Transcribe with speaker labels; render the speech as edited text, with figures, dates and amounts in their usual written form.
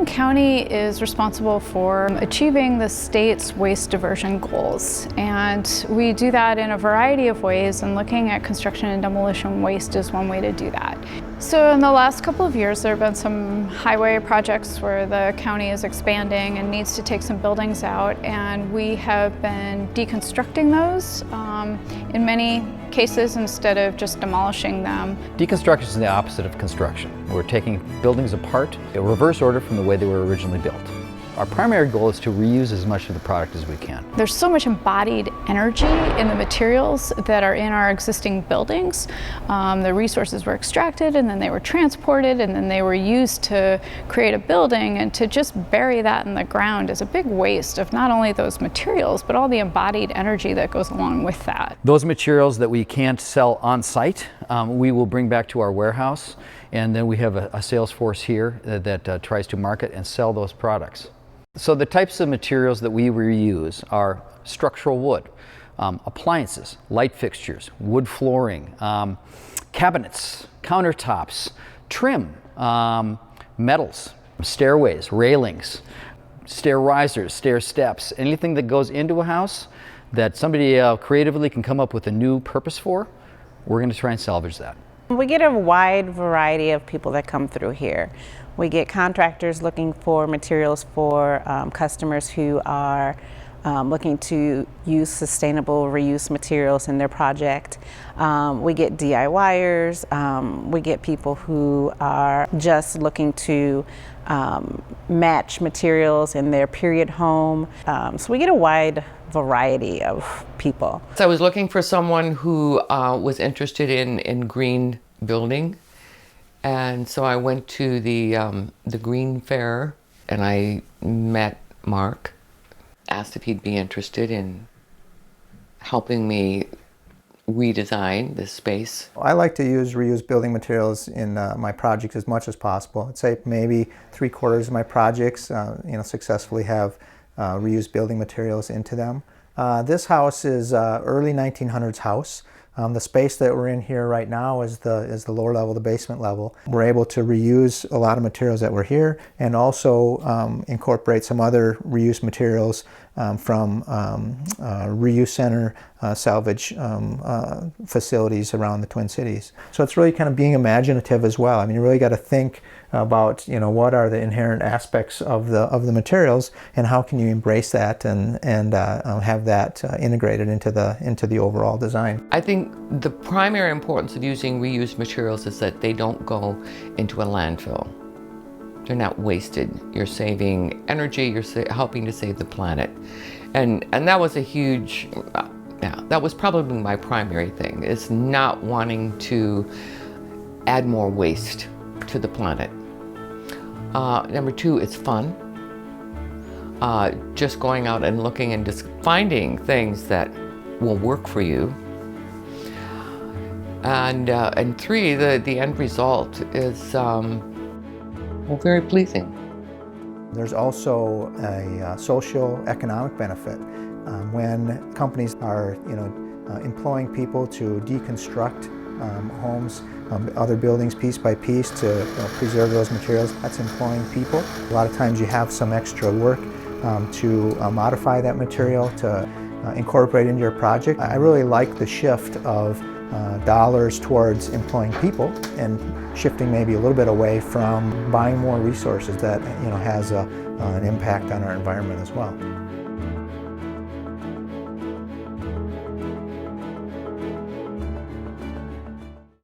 Speaker 1: County is responsible for achieving the state's waste diversion goals, and we do that in a variety of ways, and looking at construction and demolition waste is one way to do that. So in the last couple of years, there have been some highway projects where the county is expanding and needs to take some buildings out, and we have been deconstructing those in many cases instead of just demolishing them.
Speaker 2: Deconstruction is the opposite of construction. We're taking buildings apart in reverse order from the way they were originally built. Our primary goal is to reuse as much of the product as we can.
Speaker 1: There's so much embodied energy in the materials that are in our existing buildings. The resources were extracted, and then they were transported, and then they were used to create a building, and to just bury that in the ground is a big waste of not only those materials, but all the embodied energy that goes along with that.
Speaker 2: Those materials that we can't sell on site, we will bring back to our warehouse, and then we have a sales force here that tries to market and sell those products. So the types of materials that we reuse are structural wood, appliances, light fixtures, wood flooring, cabinets, countertops, trim, metals, stairways, railings, stair risers, stair steps, anything that goes into a house that somebody creatively can come up with a new purpose for, we're going to try and salvage that.
Speaker 3: We get a wide variety of people that come through here. We get contractors looking for materials for customers who are looking to use sustainable reuse materials in their project. We get DIYers, we get people who are just looking to match materials in their period home. So we get a wide variety of people.
Speaker 4: So I was looking for someone who was interested in green building. And so I went to the Green Fair, and I met Mark, asked if he'd be interested in helping me redesign this space.
Speaker 5: I like to use reused building materials in my projects as much as possible. I'd say maybe 3/4 of my projects successfully have reused building materials into them. This house is early 1900s house. The space that we're in here right now is the lower level, the basement level. We're able to reuse a lot of materials that were here, and also incorporate some other reuse materials from reuse center salvage facilities around the Twin Cities. So it's really kind of being imaginative as well. I mean, you really got to think about what are the inherent aspects of the materials, and how can you embrace that and have that integrated into the overall design.
Speaker 4: I think the primary importance of using reused materials is that they don't go into a landfill. They're not wasted. You're saving energy, you're helping to save the planet. And that was a huge, that was probably my primary thing, is not wanting to add more waste to the planet. Number two, it's fun. Just going out and looking and just finding things that will work for you. And three, the end result is very pleasing.
Speaker 5: There's also a social economic benefit when companies are employing people to deconstruct homes, other buildings piece by piece to preserve those materials. That's employing people. A lot of times you have some extra work to modify that material to incorporate into your project. I really like the shift of dollars towards employing people and shifting maybe a little bit away from buying more resources that has an impact on our environment as well.